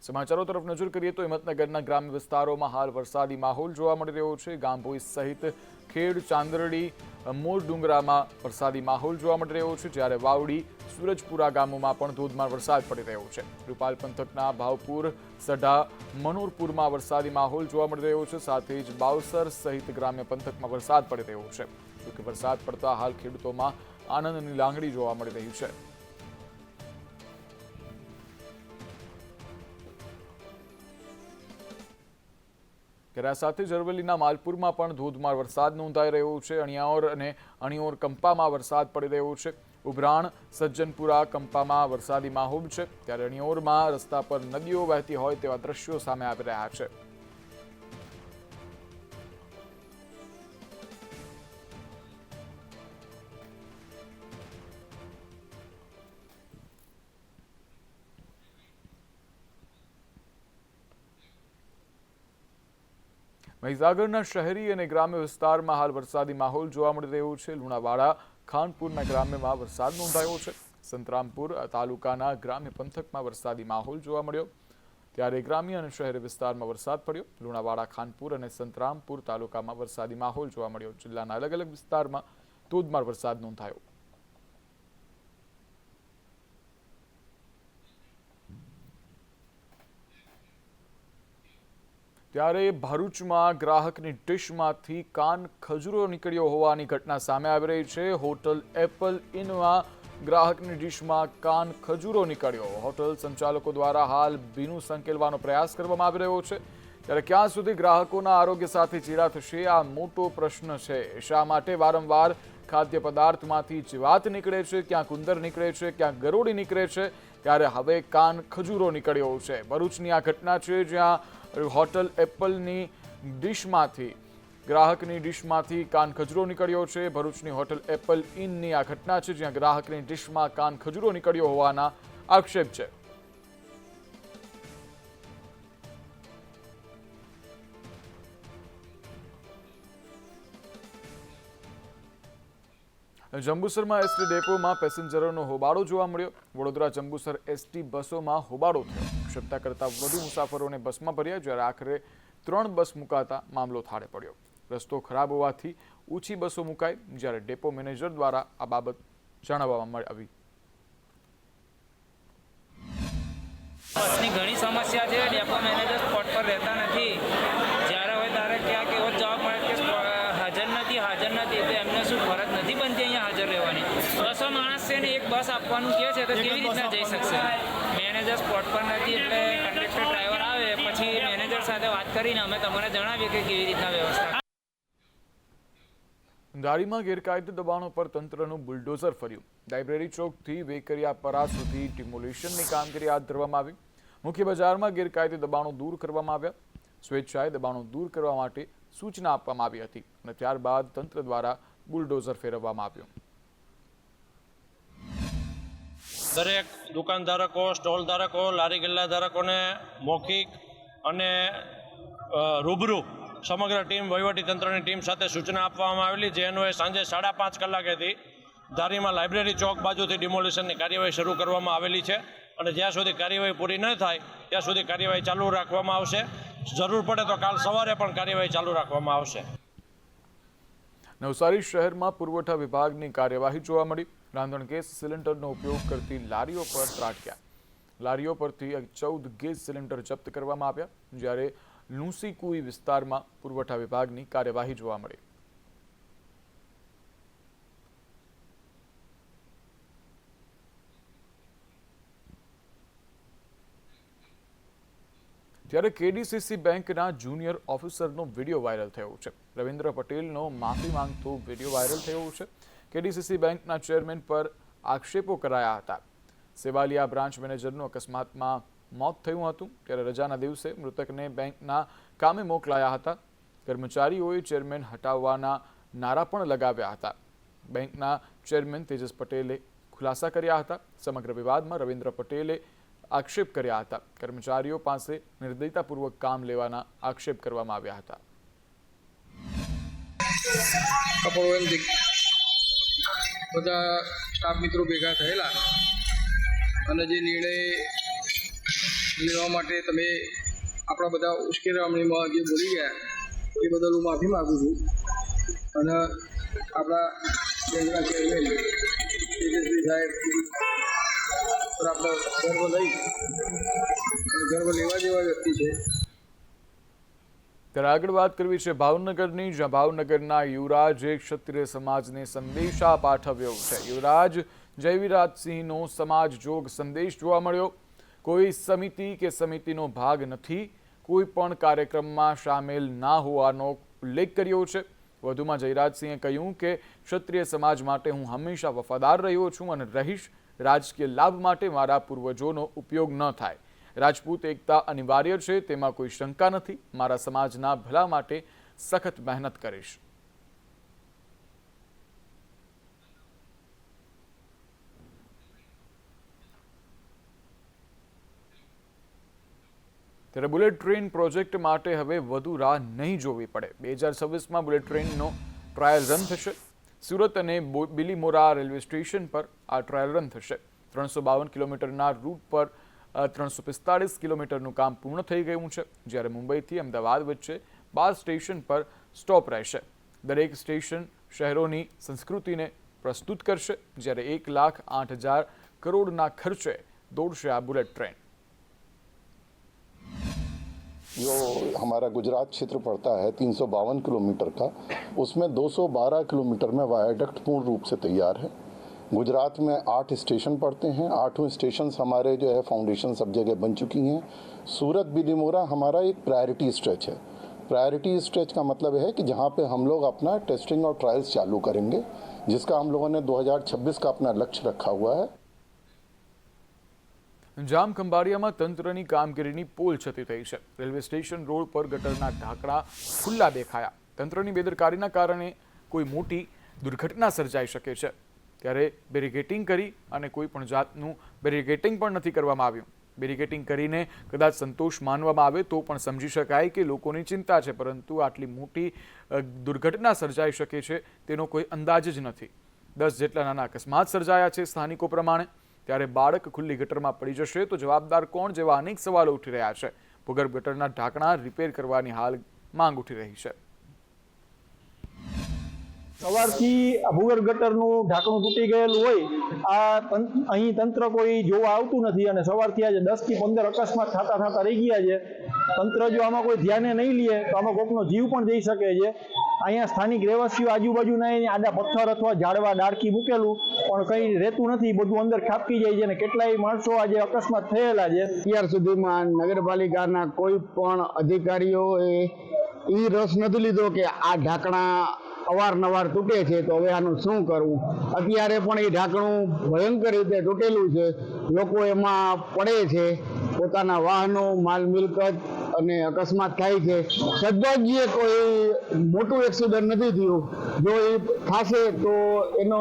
સમાચારો તરફ નજર કરીએ તો હિંમતનગરના ગ્રામ્ય વિસ્તારોમાં હાલ વરસાદી માહોલ જોવા મળી રહ્યો છે। ગામભોઈ સહિત ખેડ, ચાંદરડી, મોર ડુંગરામાં વરસાદી માહોલ જોવા મળી રહ્યો છે, જ્યારે વાવડી, સૂરજપુરા ગામોમાં પણ ધોધમાર વરસાદ પડી રહ્યો છે। રૂપાલ પંથકના ભાવપુર, સઢા, મનોરપુરમાં વરસાદી માહોલ જોવા મળી રહ્યો છે, સાથે જ બાવસર સહિત ગ્રામ્ય પંથકમાં વરસાદ પડી રહ્યો છે। જોકે વરસાદ પડતા હાલ ખેડૂતોમાં આનંદની લાગણી જોવા મળી રહી છે। ત્યારે આ સાથે જ અરવલ્લીના માલપુરમાં પણ ધોધમાર વરસાદ નોંધાઈ રહ્યો છે। અણિયાઓર અને અણિયોર કંપામાં વરસાદ પડી રહ્યો છે। ઉભરાણ, સજ્જનપુરા, કંપામાં વરસાદી માહોલ છે, ત્યારે અણિયોરમાં રસ્તા પર નદીઓ વહેતી હોય તેવા દ્રશ્યો સામે આવી રહ્યા છે। મહીસાગરના શહેરી અને ગ્રામ્ય વિસ્તારમાં હાલ વરસાદી માહોલ જોવા મળી રહ્યો છે। લુણાવાડા, ખાનપુરના ગ્રામ્યમાં વરસાદ નોંધાયો છે। સંતરામપુર તાલુકાના ગ્રામ્ય પંથકમાં વરસાદી માહોલ જોવા મળ્યો, ત્યારે ગ્રામ્ય અને શહેરી વિસ્તારમાં વરસાદ પડ્યો। લુણાવાડા, ખાનપુર અને સંતરામપુર તાલુકામાં વરસાદી માહોલ જોવા મળ્યો। જિલ્લાના અલગ અલગ વિસ્તારમાં ધોધમાર વરસાદ નોંધાયો। ત્યારે ભરૂચમાં ગ્રાહકની ડિશમાંથી કાન ખજૂરો નીકળ્યો હોવાની ઘટના સામે આવી રહી છે। હોટલ એપલ ઇનમાં ગ્રાહકની ડિશમાં કાન ખજૂરો નીકળ્યો। હોટલ સંચાલકો દ્વારા હાલ ભીનું સંકેલવાનો પ્રયાસ કરવામાં આવી રહ્યો છે, ત્યારે ક્યાં સુધી ગ્રાહકોના આરોગ્ય સાથે ચેડા થશે, આ મોટો પ્રશ્ન છે। શા માટે વારંવાર ખાદ્ય પદાર્થમાંથી જીવાત નીકળે છે, ક્યાંક ઉંદર નીકળે છે, ક્યાંક ગરોળી નીકળે છે, ત્યારે હવે કાન ખજૂરો નીકળ્યો છે। ભરૂચની આ ઘટના છે, જ્યાં હોટલ એપલની ડિશમાંથી ગ્રાહકની ડિશમાંથી કાન ખજૂરો નીકળ્યો છે। ભરૂચની હોટલ એપલ ઇનની આ ઘટના છે, જ્યાં ગ્રાહકની ડિશમાં કાન ખજૂરો નીકળ્યો હોવાના આક્ષેપ છે। જંબુસરમાં એસટી ડેપોમાં પેસેન્જરોનો હોબાળો જોવા મળ્યો। વડોદરા જંબુસર એસટી બસોમાં હોબાળો થયો। ક્ષમતા કરતાં વધુ મુસાફરોને બસમાં ભર્યા, જ્યારે આખરે 3 બસ મુકાતા મામલો થાળે પડ્યો। રસ્તો ખરાબ હોવાથી ઓછી બસો મુકાઈ, જ્યારે ડેપો મેનેજર દ્વારા આ બાબત જણાવવામાં આવી। બસની ઘણી સમસ્યા છે। ડેપો મેનેજર સ્પોટ પર રહેતા નથી। જ્યારે હોય ત્યારે ક્યાંક એવો જવાબ મળે કે હાજર નથી, તો એમને શું ફરજ નથી બનતી અહીંયા હાજર રહેવાની? 200 માણસ છે ને એક બસ આપવાનું કહે છે, તો કેવી રીતના જઈ શકશે? મેનેજર સ્પોટ પર નથી, એટલે કંડક્ટર ડ્રાઈવર આવે પછી મેનેજર સાથે વાત કરીને અમે તમને જણાવીએ કે કેવી રીતના વ્યવસ્થા। ધારીમાં ગેરકાયદે દબાણો પર તંત્રનું બુલડોઝર ફર્યું। લાઇબ્રેરી ચોકથી વેકરિયાપરા સુધી ડિમોલિશનની કામગીરી હાથ ધરવામાં આવી। મુખ્ય બજારમાં ગેરકાયદે દબાણો દૂર કરવામાં આવ્યા। સ્વેચ્છાએ દબાણો દૂર કરવા માટે સૂચના આપવામાં આવી હતી અને ત્યારબાદ તંત્ર દ્વારા બુલડોઝર ફેરવવામાં આવ્યું। દરેક દુકાનધારકો, સ્ટોલ ધારકો, લારી ગલ્લા ધારકોને મૌખિક અને રૂબરૂ સમગ્ર ટીમ, વહીવટી તંત્રની ટીમ સાથે સૂચના આપવામાં આવેલી, જે અન્વયે સાંજે 5:30 કલાકેથી ધારીમાં લાઇબ્રેરી ચોક બાજુથી ડિમોલિશનની કાર્યવાહી શરૂ કરવામાં આવેલી છે અને જ્યાં સુધી કાર્યવાહી પૂરી ન થાય ત્યાં સુધી કાર્યવાહી ચાલુ રાખવામાં આવશે। જરૂર પડે તો કાલ સવારે પણ કાર્યવાહી ચાલુ રાખવામાં આવશે। નવસારી શહેરમાં પુરવઠા વિભાગની કાર્યવાહી જોવા મળી। રાંધણ ગેસ સિલિન્ડરનો ઉપયોગ કરતી લારીઓ પર ત્રાટક્યા। લારીઓ પરથી 14 ગેસ સિલિન્ડર જપ્ત કરવામાં આવ્યા, જ્યારે લુંસીકુઈ વિસ્તારમાં પુરવઠા વિભાગની કાર્યવાહી જોવા મળી। ત્યારે કેડીસીસી બેંકના જુનિયર ઓફિસરનો વિડીયો વાયરલ થયો છે। રવિન્દ્ર પટેલનો માફી માંગતો વિડીયો વાયરલ થયો છે। કેડીસીસી બેંકના ચેરમેન પર આક્ષેપો કરાયા હતા। સેવાલિયા બ્રાન્ચ મેનેજરનું અકસ્માતમાં મોત થયું હતું, ત્યારે રજાના દિવસે મૃતકને બેંકના કામે મોકલાયા હતા। કર્મચારીઓએ ચેરમેન હટાવવાના નારા પણ લગાવ્યા હતા। બેંકના ચેરમેન તેજસ પટેલે ખુલાસા કર્યા હતા। સમગ્ર વિવાદમાં રવિન્દ્ર પટેલે આક્ષેપ કર્યા હતા। કર્મચારીઓ પાસે નિર્દયતાપૂર્વક કામ લેવાના આક્ષેપ કરવામાં આવ્યા હતા। બધા સ્ટાફ મિત્રો ભેગા થયેલા અને જે નિર્ણય લેવા માટે તમે આપણા બધા ઉશ્કેરામણીમાં જે બોલી ગયા એ બદલ હું માફી માગું છું અને આપણા બેંકના ચેરમેન તેજસ્વી સાહેબ પર આપણે ગર્વ લઈ અને ગર્વ લેવા જેવા વ્યક્તિ છે. ત્યારે આગળ વાત કરવી છે ભાવનગરની, જ્યાં ભાવનગરના યુવરાજે ક્ષત્રિય સમાજને સંદેશા પાઠવ્યો છે. યુવરાજ જયવિરાજસિંહનો સમાજ જોગ સંદેશ જોવા મળ્યો. કોઈ સમિતિ કે સમિતિનો ભાગ નથી, કોઈ પણ કાર્યક્રમમાં સામેલ ના હોવાનો ઉલ્લેખ કર્યો છે. વધુમાં જયરાજસિંહે કહ્યું કે ક્ષત્રિય સમાજ માટે હું હંમેશા વફાદાર રહ્યો છું અને રહીશ. રાજકીય લાભ માટે મારા પૂર્વજોનો ઉપયોગ ન થાય. રાજપૂત એકતા અનિવાર્ય છે, તેમાં કોઈ શંકા નથી. મારા સમાજના ભલા માટે સખત મહેનત કરીશ. ત્યારે બુલેટ ટ્રેન પ્રોજેક્ટ માટે હવે વધુ રાહ નહીં જોવી પડે. 2026માં બુલેટ ટ્રેનનો ટ્રાયલ રન થશે. સુરત અને બિલીમોરા રેલવે સ્ટેશન પર આ ટ્રાયલ રન થશે. 352 કિલોમીટરના રૂટ પર 345 કિલોમીટરનું કામ પૂર્ણ થઈ ગયું છે, જ્યારે મુંબઈથી અમદાવાદ વચ્ચે 12 સ્ટેશન પર સ્ટોપ રહેશે. દરેક સ્ટેશન શહેરોની સંસ્કૃતિને પ્રસ્તુત કરશે, જ્યારે 1,08,000 કરોડના ખર્ચે દોડશે આ બુલેટ ટ્રેન. जो हमारा गुजरात क्षेत्र पड़ता है 352 किलोमीटर का, उसमें 212 किलोमीटर में वायाडक्ट पूर्ण रूप से तैयार है. गुजरात में 8 स्टेशन पड़ते हैं. 8 स्टेशन हमारे जो है फाउंडेशन सब जगह बन चुकी हैं. सूरत बिलीमोरा हमारा एक प्रायोरिटी स्ट्रेच है. प्रायोरिटी स्ट्रेच का मतलब है कि जहाँ पे हम लोग अपना टेस्टिंग और ट्रायल्स चालू करेंगे, जिसका हम लोगों ने 2026 का अपना लक्ष्य रखा हुआ है. જામ ખંભાળિયામાં તંત્રની કામગીરીની પોલ છતી થઈ છે. રેલવે સ્ટેશન રોડ પર ગટરના ઢાંકણા ખુલ્લા દેખાયા. તંત્રની બેદરકારીના કારણે કોઈ મોટી દુર્ઘટના સર્જાઈ શકે છે. ત્યારે બેરિકેટિંગ કરી અને કોઈ પણ જાતનું બેરિકેટિંગ પણ નથી કરવામાં આવ્યું. બેરિકેટિંગ કરીને કદાચ સંતોષ માનવામાં આવે તો પણ સમજી શકાય કે લોકોની ચિંતા છે, પરંતુ આટલી મોટી દુર્ઘટના સર્જાઈ શકે છે તેનો કોઈ અંદાજ જ નથી. 10 જેટલા નાના અકસ્માત સર્જાયા છે સ્થાનિકો પ્રમાણે. ત્યારે બાળક ખુલ્લી ગટરમાં પડી જશે તો જવાબદાર કોણ જેવા અનેક સવાલો ઉઠી રહ્યા છે. ભૂગર્ભ ગટરના ઢાંકણા રિપેર કરવાની હાલ માંગ ઉઠી રહી છે. સવારથી ભૂગર્ભ ગટરનું ઢાંકણું તૂટી ગયેલું હોય, આ અહીં તંત્ર કોઈ જોવા આવતું નથી અને સવારથી આજે 10 થી 15 અકસ્માત થતા રહી ગયા છે. તંત્ર જો આમાં કોઈ ધ્યાને નહીં લે તો આમાં કોઈકનો જીવ પણ જઈ શકે છે. અહીંયા સ્થાનિક રહેવાસીઓ આજુબાજુના આડા પથ્થર અથવા ઝાડવા ડાળખી મૂકેલું પણ કંઈ રહેતું નથી, બધું અંદર ખાબકી જાય છે અને કેટલાય માણસો આજે અકસ્માત થયેલા છે. અત્યાર સુધીમાં નગરપાલિકાના કોઈ પણ અધિકારીઓએ એ રસ નથી લીધો કે આ ઢાંકણા અવારનવાર તૂટે છે તો હવે આનું શું કરવું. અત્યારે પણ એ ઢાંકણું ભયંકર રીતે તૂટેલું છે. લોકો એમાં પડે છે, પોતાના વાહનો, માલ મિલકત અને અકસ્માત થાય છે. સદભાગ્યે કોઈ મોટું એક્સિડન્ટ નથી થયું. જો એ થશે તો એનો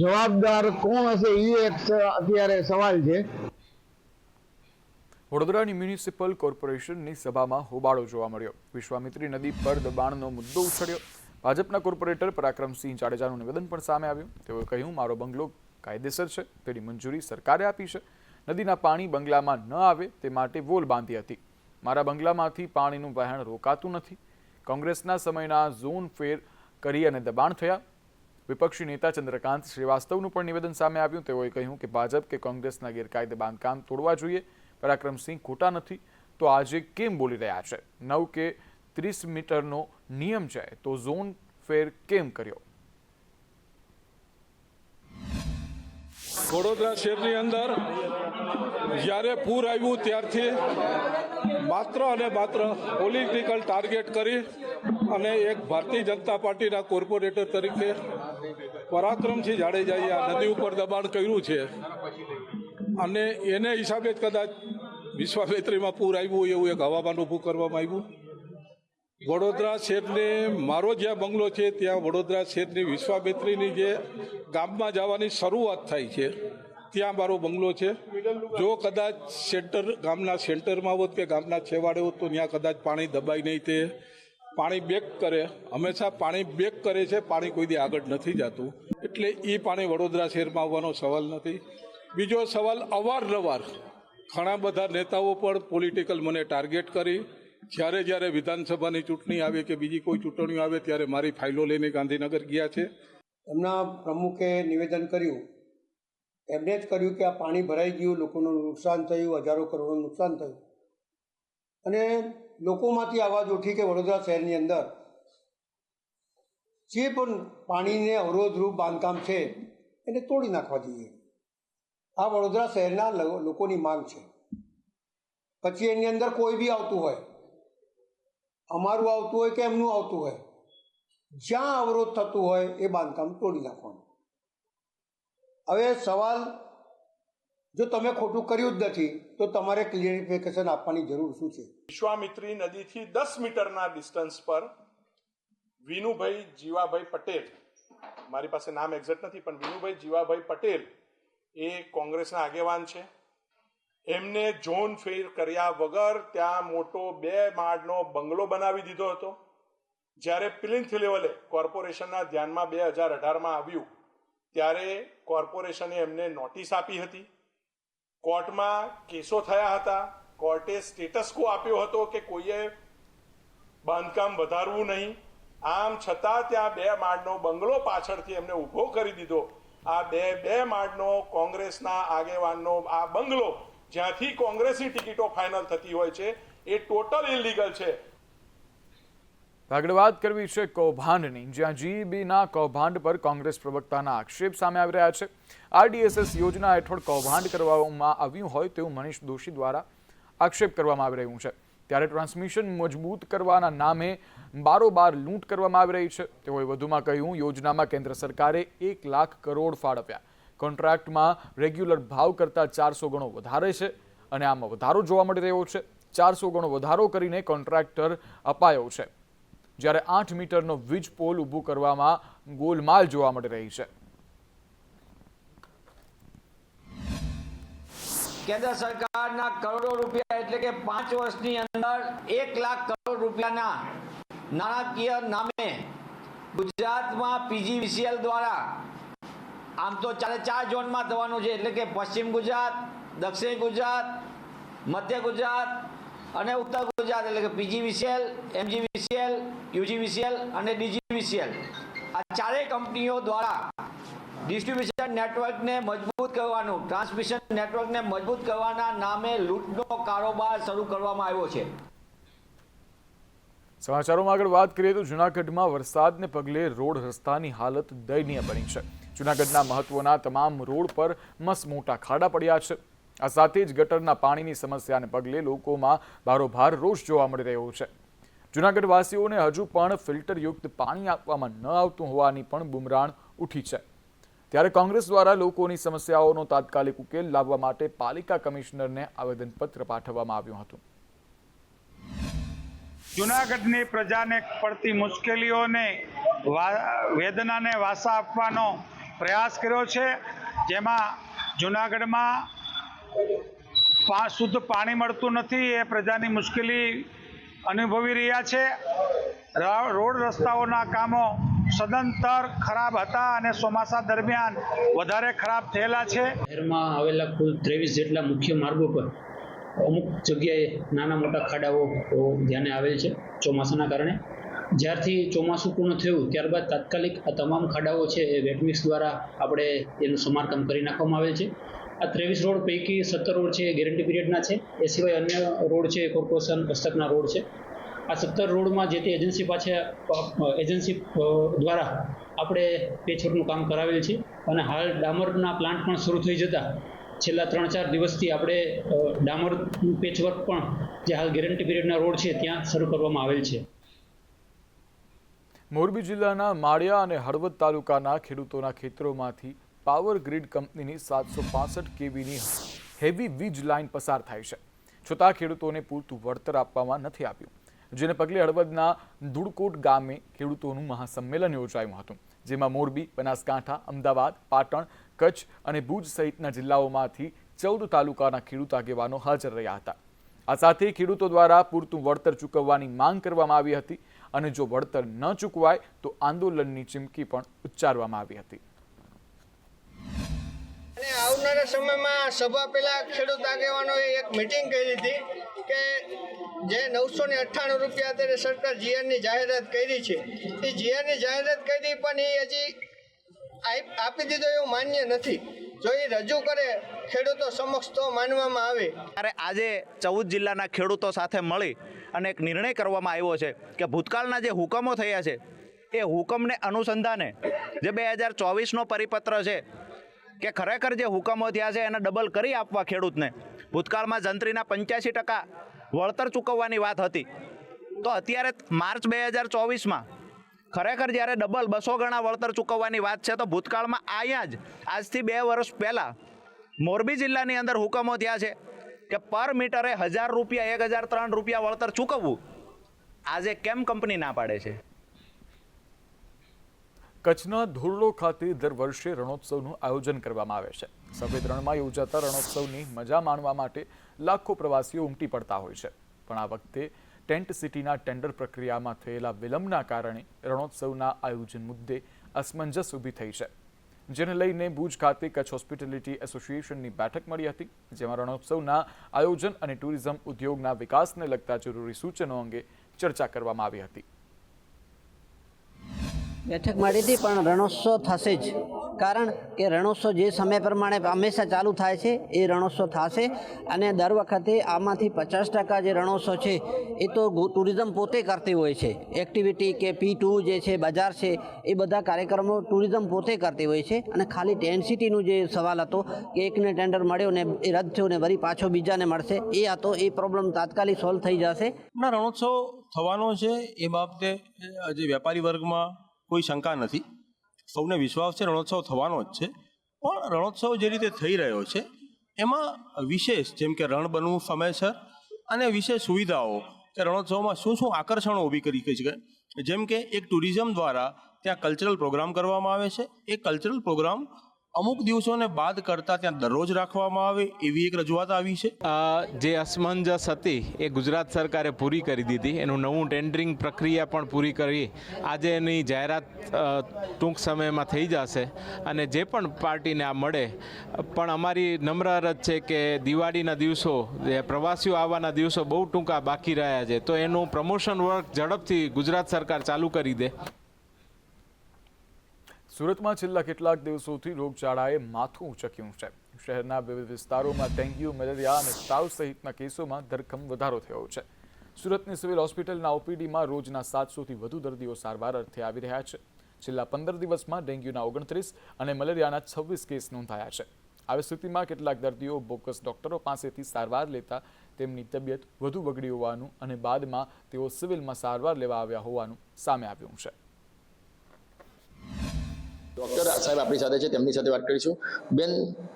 જવાબદાર કોણ હશે એ એક અત્યારે સવાલ છે. વડોદરાની મ્યુનિસિપલ કોર્પોરેશનની સભામાં હોબાળો જોવા મળ્યો. વિશ્વામિત્રી નદી પર દબાણનો મુદ્દો ઉછળ્યો. ભાજપના કોર્પોરેટર પરાક્રમસિંહ જાડેજાનું નિવેદન પણ સામે આવ્યું. તેઓએ કહ્યું, મારો બંગલો કાયદેસર છે, તેની મંજૂરી સરકારે આપી છે. નદીના પાણી બંગલામાં ન આવે તે માટે વોલ બાંધી હતી. મારા બંગલામાંથી પાણીનું વહેણ રોકાતું નથી. કોંગ્રેસના સમયના ઝોન ફેર કરી અને દબાણ થયા. વિપક્ષી નેતા ચંદ્રકાંત શ્રીવાસ્તવનું પણ નિવેદન સામે આવ્યું. તેઓએ કહ્યું કે ભાજપ કે કોંગ્રેસના ગેરકાયદે બાંધકામ તોડવા જોઈએ. પરાક્રમસિંહ ખોટા નથી તો આજે કેમ બોલી રહ્યા છે? 9 કે 30 મીટરનો નિયમ છે તો ઝોન ફેર કેમ કર્યો? વડોદરા શહેરની અંદર જ્યારે પૂર આવ્યું ત્યારથી માત્ર અને માત્ર પોલિટિકલ ટાર્ગેટ કરી અને એક ભારતીય જનતા પાર્ટીના કોર્પોરેટર તરીકે પરાક્રમસિંહ જાડેજાએ આ નદી ઉપર દબાણ કર્યું છે અને એને હિસાબે જ કદાચ વિશ્વામિત્રીમાં પૂર આવ્યું એવું એક હવામાન ઊભું કરવામાં આવ્યું. વડોદરા શહેરને મારો જ્યાં બંગલો છે ત્યાં વડોદરા શહેરની વિશ્વામિત્રીની જે ગામમાં જવાની શરૂઆત થાય છે ત્યાં મારો બંગલો છે. જો કદાચ ગામના સેન્ટરમાં હોત કે ગામના છેવાડે હોત તો ત્યાં કદાચ પાણી દબાઈ નહીં. તે પાણી બેક કરે, હંમેશા પાણી બેક કરે છે, પાણી કોઈ દી આગળ નથી જતું. એટલે એ પાણી વડોદરા શહેરમાં આવવાનો સવાલ નથી. બીજો સવાલ, અવારનવાર ઘણા બધા નેતાઓ પણ પોલિટિકલ મને ટાર્ગેટ કરી જ્યારે વિધાનસભાની ચૂંટણી આવે કે બીજી કોઈ ચૂંટણીઓ આવે ત્યારે મારી ફાઇલો લઈને ગાંધીનગર ગયા છે. એમના પ્રમુખે નિવેદન કર્યું, એમને જ કર્યું કે આ પાણી ભરાઈ ગયું, લોકોનું નુકસાન થયું, હજારો કરોડનું નુકસાન થયું, અને લોકોમાંથી અવાજ ઉઠી કે વડોદરા શહેરની અંદર જે પણ પાણીને અવરોધરૂપ બાંધકામ છે એને તોડી નાખવા જોઈએ. આ વડોદરા શહેરના લોકોની માંગ છે. પછી એની અંદર કોઈ બી આવતું હોય, અમારું આવતું હોય કે એમનું આવતું હોય, જ્યાં અવરોધ થતું હોય એ બાંધકામ તોડી નાખવાનું. હવે સવાલ, જો તમે ખોટું કર્યું જ નથી તો તમારે ક્લિયરિફિકેશન આપવાની જરૂર શું છે? વિશ્વામિત્રી નદીથી 10 મીટરના ડિસ્ટન્સ પર વિનુભાઈ જીવાભાઈ પટેલ, મારી પાસે નામ એક્ઝેક્ટ નથી, પણ વિનુભાઈ જીવાભાઈ પટેલ એ કોંગ્રેસના આગેવાન છે. એમને ઝોન ફેર કર્યા વગર ત્યાં મોટો 2 માળનો બંગલો બનાવી દીધો હતો. જ્યારે પ્લિન્થ લેવલે કોર્પોરેશનના ધ્યાનમાં 2018માં આવ્યું ત્યારે કોર્પોરેશને એમને નોટિસ આપી હતી. કોર્ટમાં કેસો થયા હતા. કોર્ટે સ્ટેટસ કો આપ્યો હતો કે કોઈએ બાંધકામ વધારવું નહીં. આમ છતાં ત્યાં 2 માળનો બંગલો પાછળથી એમને ઊભો કરી દીધો. આ બે માળનો કોંગ્રેસના આગેવાનનો આ બંગલો, જ્યાંથી કોંગ્રેસની ટિકિટો ફાઇનલ થતી હોય છે, એ ટોટલ ઇલીગલ છે. આગળ વાત કરવી છે કૌભાંડની, જ્યાં જીઈબીના કૌભાંડ પર કોંગ્રેસ પ્રવક્તાના આક્ષેપ સામે આવી રહ્યા છે. RDSS યોજના હેઠળ કૌભાંડ કરવામાં આવ્યું હોય તેવું મનીષ દોશી દ્વારા આક્ષેપ કરવામાં આવી રહ્યું છે. ત્યારે ટ્રાન્સમિશન મજબૂત કરવાના નામે બારોબાર લૂંટ કરવામાં આવી રહી છે. તેઓએ વધુમાં કહ્યું, યોજનામાં કેન્દ્ર સરકારે 1 લાખ કરોડ ફાળવ્યા. કોન્ટ્રાક્ટમાં રેગ્યુલર ભાવ કરતાં 400 ગણો વધારે છે અને આમાં વધારો જોવા મળી રહ્યો છે. 400 ગણો વધારો કરીને કોન્ટ્રાક્ટર અપાયો છે, જ્યારે 8 મીટરનો વીજ પોલ ઊભું કરવામાં ગોલમાલ જોવા મળી રહી છે. કેન્દ્ર સરકારના કરોડો રૂપિયા એટલે કે 5 વર્ષની અંદર 1 લાખ કરોડ રૂપિયાના નાણાકીય નામે ગુજરાતમાં PGVCL દ્વારા, આમ તો 4 ઝોનમાં થવાનું છે, એટલે કે પશ્ચિમ ગુજરાત, દક્ષિણ ગુજરાત, મધ્ય ગુજરાત અને ઉત્તર ગુજરાત, એટલે કે PGVCL, MGVCL, UGVCL અને DGVCL, આ 4 કંપનીઓ દ્વારા ડિસ્ટ્રીબ્યુશન નેટવર્કને મજબૂત કરવાનું, ટ્રાન્સમિશન નેટવર્કને મજબૂત કરવાના નામે લૂંટનો કારોબાર શરૂ કરવામાં આવ્યો છે. સમાચારોમાં આગળ વાત કરીએ તો જૂનાગઢમાં વરસાદને પગલે રોડ રસ્તાની હાલત દયનીય બની છે. જૂનાગઢના મહત્વના તમામ રોડ પર મસમોટા ખાડા પડ્યા છે. આ સાથે જ ગટરના પાણીની સમસ્યાને પગલે લોકોમાં ભારોભાર રોષ જોવા મળી રહ્યો છે. જૂનાગઢ વાસીઓને હજુ પણ ફિલ્ટરયુક્ત પાણી આપવામાં ન આવતું હોવાની પણ બુમરાણ ઉઠી છે. ત્યારે કોંગ્રેસ દ્વારા લોકોની સમસ્યાઓનો તાત્કાલિક ઉકેલ લાવવા માટે પાલિકા કમિશનરને આવેદનપત્ર પાઠવવામાં આવ્યું હતું. જૂનાગઢની પ્રજાને પડતી મુશ્કેલીઓને વેદનાને વાસા આપવાનો પ્રયાસ કર્યો છે, જેમાં જૂનાગઢમાં શુદ્ધ પાણી મળતું નથી, એ પ્રજાની મુશ્કેલી અનુભવી રહ્યા છે. રોડ રસ્તાઓના કામો સદંતર ખરાબ હતા અને ચોમાસા દરમિયાન વધારે ખરાબ થયેલા છે. શહેરમાં આવેલા કુલ 23 જેટલા મુખ્ય માર્ગો પર અમુક જગ્યાએ નાના મોટા ખાડાઓ ધ્યાને આવેલ છે ચોમાસાના કારણે. જ્યારથી ચોમાસું પૂર્ણ થયું ત્યારબાદ તાત્કાલિક આ તમામ ખાડાઓ છે એ વેટમિક્સ દ્વારા આપણે એનું સમારકામ કરી નાખવામાં આવેલ છે. આ 23 રોડ પૈકી 17 રોડ છે એ ગેરંટી પીરિયડના છે. એ સિવાય અન્ય રોડ છે એ કોર્પોરેશન હસ્તકના રોડ છે. આ 17 રોડમાં જે તે એજન્સી દ્વારા આપણે પેચવર્કનું કામ કરાવેલ છે અને હાલ ડામરના પ્લાન્ટ પણ શરૂ થઈ જતા છેલ્લા 3-4 દિવસથી આપણે ડામરનું પેચવર્ક પણ જે હાલ ગેરંટી પીરિયડના રોડ છે ત્યાં શરૂ કરવામાં આવેલ છે. મોરબી જિલ્લાના માળિયા અને હળવદ તાલુકાના ખેડૂતોના ખેતરોમાંથી પાવર ગ્રીડ કંપનીની 765 kVની હેવી વીજ લાઇન પસાર થાય છે, છતાં ખેડૂતોને પૂરતું વળતર આપવામાં નથી આવ્યું. જેને પગલે હળવદના ધુડકોટ ગામે ખેડૂતોનું મહાસંમેલન યોજાયું હતું, જેમાં મોરબી, બનાસકાંઠા, અમદાવાદ, પાટણ, કચ્છ અને ભુજ સહિતના જિલ્લાઓમાંથી 14 તાલુકાના ખેડૂત આગેવાનો હાજર રહ્યા હતા. આ સાથે ખેડૂતો દ્વારા પૂરતું વળતર ચૂકવવાની માંગ કરવામાં આવી હતી અને જો વળતર ન ચૂકવાય તો આંદોલનની ચીમકી પણ ઉચ્ચારવામાં આવી હતી. અને આવનારા સમયમાં સભા પહેલાં ખેડૂત આગેવાનોએ એક મિટિંગ કરી હતી કે જે 998 રૂપિયા અત્યારે સરકાર જીઆરની જાહેરાત કરી છે એ જીઆરની જાહેરાત કરી પણ એ હજી આપી દીધો એવું માન્ય નથી. જો એ રજૂ કરે ખેડૂતો સમક્ષ તો માનવામાં આવે. ત્યારે આજે 14 જિલ્લાના ખેડૂતો સાથે મળી અને એક નિર્ણય કરવામાં આવ્યો છે કે ભૂતકાળના જે હુકમો થયા છે એ હુકમને અનુસંધાને જે 2024નો પરિપત્ર છે કે ખરેખર જે હુકમો થયા છે એને ડબલ કરી આપવા ખેડૂતને. ભૂતકાળમાં જંત્રીના 85% વળતર ચૂકવવાની વાત હતી, તો અત્યારે માર્ચ 2024માં ખરેખર જ્યારે ડબલ 200 ગણા વળતર ચૂકવવાની વાત છે, તો ભૂતકાળમાં અહીંયા જ આજથી 2 વર્ષ પહેલાં મોરબી જિલ્લાની અંદર હુકમો થયા છે કે પર મીટરે 1000 રૂપિયા 1003 રૂપિયા વળતર ચૂકવવું. આજે કેમ કંપની ના પાડે છે? કચ્છના ધોરડો ખાતે દર વર્ષે રણોત્સવનું આયોજન કરવામાં આવે છે. સફેદ રણમાં યોજાતા રણોત્સવની મજા માણવા માટે લાખો પ્રવાસીઓ ઉમટી પડતા હોય છે, પણ આ વખતે ટેન્ટ સિટીના ટેન્ડર પ્રક્રિયામાં થયેલા વિલંબના કારણે રણોત્સવના આયોજન મુદ્દે અસમંજસ ઊભી થઈ છે, જેને લઈને ભુજ ખાતે કચ્છ હોસ્પિટાલિટી એસોસિએશનની બેઠક મળી હતી, જેમાં રણોત્સવના આયોજન અને ટુરિઝમ ઉદ્યોગના વિકાસને લગતા જરૂરી સૂચનો અંગે ચર્ચા કરવામાં આવી હતી. બેઠક મળી હતી, પણ રણોત્સવ થશે જ, કારણ કે રણોત્સવ જે સમય પ્રમાણે હંમેશા ચાલુ થાય છે એ રણોત્સવ થશે. અને દર વખતે આમાંથી 50% જે રણોત્સવ છે એ તો ટુરિઝમ પોતે કરતી હોય છે. એક્ટિવિટી કે P2 જે છે, બજાર છે, એ બધા કાર્યક્રમો ટુરિઝમ પોતે કરતી હોય છે. અને ખાલી ટેન્ટ સિટીનું જે સવાલ હતો કે એકને ટેન્ડર મળ્યો ને એ રદ થયો ને વળી પાછો બીજાને મળશે, એ હતો, એ પ્રોબ્લેમ તાત્કાલિક સોલ્વ થઈ જશે. રણોત્સવ થવાનો છે એ બાબતે જે વેપારી વર્ગમાં કોઈ શંકા નથી, સૌને વિશ્વાસ છે રણોત્સવ થવાનો જ છે. પણ રણોત્સવ જે રીતે થઈ રહ્યો છે એમાં વિશેષ જેમ કે રણ બનવું સમયસર અને વિશેષ સુવિધાઓ કે રણોત્સવમાં શું શું આકર્ષણો ઊભી કરી શકે, જેમ કે એક ટુરિઝમ દ્વારા ત્યાં કલ્ચરલ પ્રોગ્રામ કરવામાં આવે છે. એ કલ્ચરલ પ્રોગ્રામ અમુક દિવસોને બાદ કરતાં ત્યાં દરરોજ રાખવામાં આવે એવી એક રજૂઆત આવી છે. જે અસમંજસ હતી એ ગુજરાત સરકારે પૂરી કરી દીધી. એનું નવું ટેન્ડરિંગ પ્રક્રિયા પણ પૂરી કરી. આજે એની જાહેરાત ટૂંક સમયમાં થઈ જશે અને જે પણ પાર્ટીને આ મળે, પણ અમારી નમ્ર અરજ છે કે દિવાળીના દિવસો, પ્રવાસીઓ આવવાના દિવસો બહુ ટૂંકા બાકી રહ્યા છે, તો એનું પ્રમોશન વર્ક ઝડપથી ગુજરાત સરકાર ચાલુ કરી દે. સુરતમાં છેલ્લા કેટલાક દિવસોથી રોગચાળાએ માથું ઉંચક્યું છે. શહેરના વિવિધ વિસ્તારોમાં ડેન્ગ્યુ, મેલેરિયા અને તાવ સહિતના કેસોમાં ધરખમ વધારો થયો છે. સુરતની સિવિલ હોસ્પિટલના OPDમાં રોજના 700થી વધુ દર્દીઓ સારવાર અર્થે આવી રહ્યા છે. છેલ્લા 15 દિવસમાં ડેન્ગ્યુના 29 અને મલેરિયાના 26 કેસ નોંધાયા છે. આવી સ્થિતિમાં કેટલાક દર્દીઓ બોગસ ડોક્ટરો પાસેથી સારવાર લેતા તેમની તબિયત વધુ બગડી હોવાનું અને બાદમાં તેઓ સિવિલમાં સારવાર લેવા આવ્યા હોવાનું સામે આવ્યું છે. ડૉક્ટર સાહેબ આપણી સાથે છે, તેમની સાથે વાત કરીશું. બેન,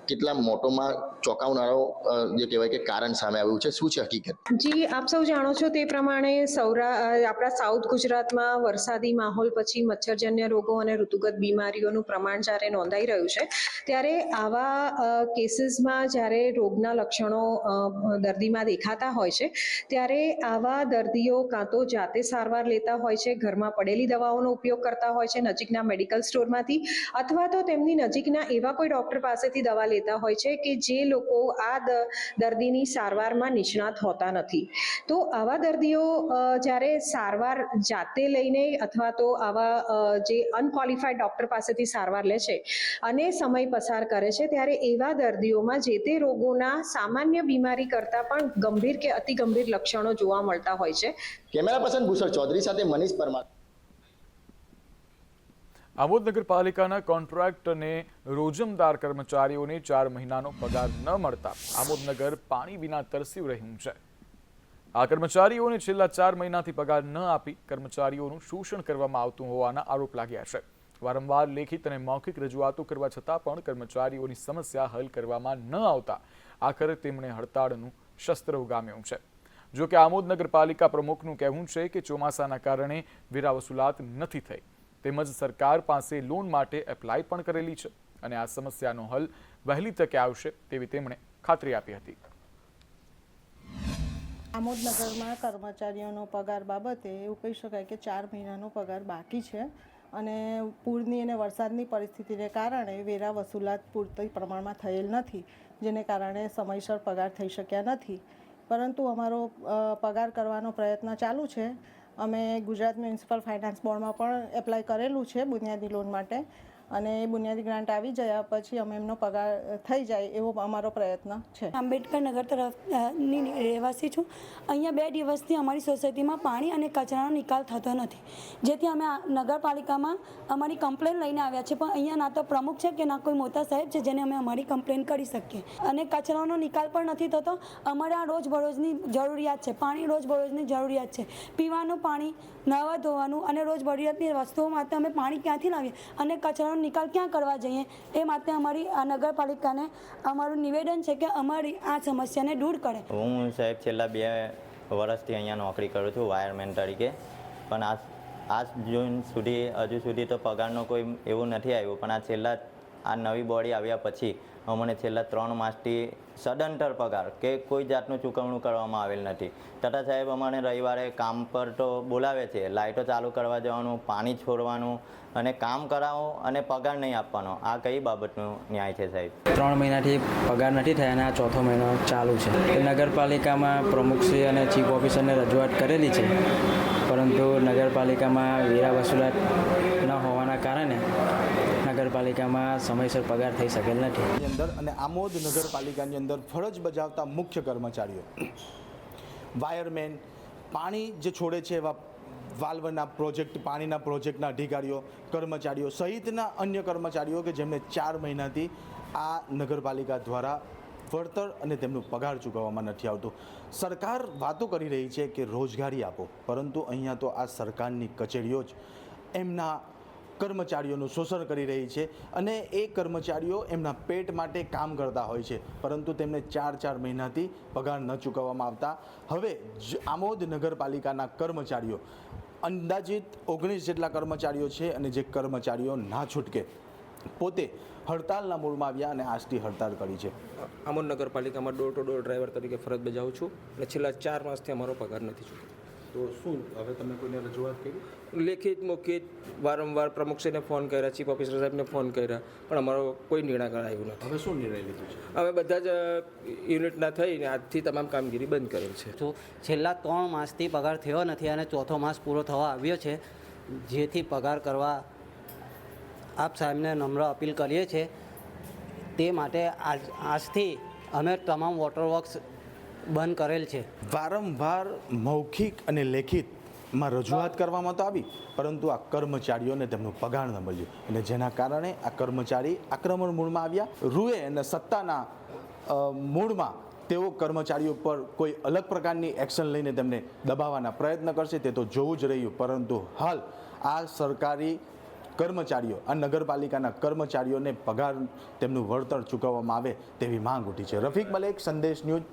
કેટલા મોટોમાં ચોંકાવનારો જે કહેવાય કે કારણ સામે આવ્યું છે, શું છે હકીકત? જી, આપ સૌ જાણો છો તે પ્રમાણે આપણા સાઉથ ગુજરાતમાં વરસાદી માહોલ પછી મચ્છરજન્ય રોગો અને ઋતુગત બીમારીઓનું પ્રમાણ જ્યારે નોંધાઈ રહ્યું છે, ત્યારે આવા કેસીસમાં જ્યારે રોગના લક્ષણો દર્દીમાં દેખાતા હોય છે, ત્યારે આવા દર્દીઓ કાં તો જાતે સારવાર લેતા હોય છે, ઘરમાં પડેલી દવાઓનો ઉપયોગ કરતા હોય છે નજીકના મેડિકલ સ્ટોરમાંથી, અથવા તો તેમની નજીકના એવા કોઈ ડોક્ટર પાસેથી દવા લેતા હોય છે કે જે લોકો આ દર્દીની સારવારમાં નિષ્ણાત હોતા નથી. તો આવા દર્દીઓ જ્યારે સારવાર જાતે લઈને અથવા તો આવા જે અનક્વોલિફાઈડ ડોક્ટર પાસેથી સારવાર લે છે અને સમય પસાર કરે છે, ત્યારે એવા દર્દીઓમાં જે તે રોગોના સામાન્ય બીમારી કરતાં પણ ગંભીર કે અતિ ગંભીર લક્ષણો જોવા મળતા હોય છે. કેમેરા પર્સન ભૂષણ ચૌધરી સાથે મનીષ પરમાર. આમોદ નગરપાલિકાના કોન્ટ્રાક્ટ અને રોજમદાર કર્મચારીઓને 4 મહિનાનો પગાર ન મળતા આમોદનગર પાણી વિના તરસ્યું રહ્યું છે. આ કર્મચારીઓને છેલ્લા 4 મહિનાથી પગાર ન આપી કર્મચારીઓનું શોષણ કરવામાં આવતું હોવાના આરોપ લાગ્યા છે. વારંવાર લેખિત અને મૌખિક રજૂઆતો કરવા છતાં પણ કર્મચારીઓની સમસ્યા હલ કરવામાં ન આવતા આખરે તેમણે હડતાળનું શસ્ત્ર ઉગામ્યું છે. જો કે આમોદ નગરપાલિકા પ્રમુખનું કહેવું છે કે ચોમાસાના કારણે વેરા વસૂલાત નથી થઈ, તેમજ સરકાર પાસે લોન માટે એપ્લાય પણ કરેલી છે અને આ સમસ્યાનો હલ વહેલી તકે આવશે તેવી તેમણે ખાતરી આપી હતી. આમોદ નગરમાં કર્મચારીઓનો પગાર બાબતે એવું કહી શકાય કે 4 મહિનાનો પગાર બાકી છે અને પૂરની અને વરસાદની પરિસ્થિતિને કારણે વેરા વસૂલાત પૂરતી પ્રમાણમાં થયેલ નથી. જેને કારણે સમયસર પગાર થઈ શક્યા નથી. પરંતુ અમારો પગાર કરવાનો પ્રયત્ન ચાલુ છે. અમે ગુજરાત મ્યુનિસિપલ ફાઇનાન્સ બોર્ડમાં પણ એપ્લાય કરેલું છે બુનિયાદી લોન માટે, અને એ બુનિયાદી ગ્રાન્ટ આવી ગયા પછી અમે એમનો પગાર થઈ જાય એવો અમારો પ્રયત્ન છે. આંબેડકર નગર તરફની રહેવાસી છું. અહીંયા 2 દિવસથી અમારી સોસાયટીમાં પાણી અને કચરાનો નિકાલ થતો નથી, જેથી અમે નગરપાલિકામાં અમારી કમ્પ્લેન લઈને આવ્યા છે, પણ અહીંયા ના તો પ્રમુખ છે કે ના કોઈ મોટા સાહેબ છે જેને અમે અમારી કમ્પ્લેન કરી શકીએ. અને કચરાનો નિકાલ પણ નથી થતો. અમારે આ રોજબરોજની જરૂરિયાત છે, પાણી રોજબરોજની જરૂરિયાત છે, પીવાનું પાણી, નવા ધોવાનું અને રોજબરોજની વસ્તુઓ માટે અમે પાણી ક્યાંથી લાવીએ અને કચરાનો નિકાલ ક્યાં કરવા જઈએ? એ માટે અમારી આ નગરપાલિકાને અમારું નિવેદન છે કે અમારી આ સમસ્યાને દૂર કરે. હું સાહેબ છેલ્લા 2 વર્ષથી અહીંયા નોકરી કરું છું વાયરમેન તરીકે, પણ આજ જૂન સુધી હજુ સુધી તો પગારનો કોઈ એવું નથી આવ્યું. પણ આ નવી બોડી આવ્યા પછી અમને છેલ્લા 3 માસથી સદંતર પગાર કે કોઈ જાતનું ચૂકવણું કરવામાં આવેલ નથી. તથા સાહેબ અમારે રવિવારે કામ પર તો બોલાવે છે, લાઇટો ચાલુ કરવા જવાનું, પાણી છોડવાનું અને કામ કરાવો અને પગાર નહીં આપવાનો. આ કઈ બાબતનો ન્યાય છે સાહેબ? 3 મહિનાથી પગાર નથી થયા અને આ 4થો મહિનો ચાલુ છે. નગરપાલિકામાં પ્રમુખશ્રી અને ચીફ ઓફિસરને રજૂઆત કરેલી છે, પરંતુ નગરપાલિકામાં વેરા વસૂલાત ન હોવાના કારણે નગરપાલિકામાં સમયસર પગાર થઈ શકેલ નથી. અંદર અને આમોદ નગરપાલિકાની અંદર ફરજ બજાવતા મુખ્ય કર્મચારીઓ, વાયરમેન, પાણી જે છોડે છે એવા વાલ્વના પ્રોજેક્ટ, પાણીના પ્રોજેક્ટના અધિકારીઓ, કર્મચારીઓ સહિતના અન્ય કર્મચારીઓ કે જેમને 4 મહિનાથી આ નગરપાલિકા દ્વારા વળતર અને તેમનું પગાર ચૂકવવામાં નથી આવતું. સરકાર વાતો કરી રહી છે કે રોજગારી આપો, પરંતુ અહીંયા તો આ સરકારની કચેરીઓ જ એમના કર્મચારીઓનું શોષણ કરી રહી છે અને એ કર્મચારીઓ એમના પેટ માટે કામ કરતા હોય છે, પરંતુ તેમને 4 મહિનાથી પગાર ન ચૂકવવામાં આવતા હવે આમોદ નગરપાલિકાના કર્મચારીઓ અંદાજિત 19 જેટલા કર્મચારીઓ છે અને જે કર્મચારીઓ ના છૂટકે પોતે હડતાલના મૂળમાં આવ્યા અને આજથી હડતાલ કરી છે. આમોદ નગરપાલિકામાં ડોર ટુ ડોર ડ્રાઈવર તરીકે ફરજ બજાવું છું અને છેલ્લા 4 માસથી અમારો પગાર નથી ચૂકવ્યો. તો શું હવે તમે કોઈને રજૂઆત કરી? લેખિત મૌખિત વારંવાર પ્રમુખશ્રીને ફોન કર્યા, ચીફ ઓફિસર સાહેબને ફોન કર્યા, પણ અમારો કોઈ નિર્ણય આવ્યો નથી. હવે શું નિર્ણય લીધો છે? અમે બધા જ યુનિટના થઈને આજથી તમામ કામગીરી બંધ કરેલ છે. તો છેલ્લા 3 માસથી પગાર થયો નથી અને 4થો માસ પૂરો થવા આવ્યો છે, જેથી પગાર કરવા આપ સાહેબને નમ્ર અપીલ કરીએ છીએ. તે માટે આજથી અમે તમામ વોટર વર્ક્સ બંધ કરેલ છે. વારંવાર મૌખિક અને લેખિતમાં રજૂઆત કરવામાં તો આવી, પરંતુ આ કર્મચારીઓને તેમનો પગાર ન મળ્યો અને જેના કારણે આ કર્મચારી આક્રમણ મૂળમાં આવ્યા. રૂએ અને સત્તાના મૂળમાં તેઓ કર્મચારીઓ પર કોઈ અલગ પ્રકારની એક્શન લઈને તેમને દબાવવાના પ્રયત્ન કરશે તે તો જોવું જ રહ્યું. પરંતુ હાલ આ સરકારી કર્મચારીઓ, આ નગરપાલિકાના કર્મચારીઓને પગાર તેમનું વળતર ચૂકવવામાં આવે તેવી માંગ ઉઠી છે. રફીક મલેક, સંદેશ ન્યૂઝ.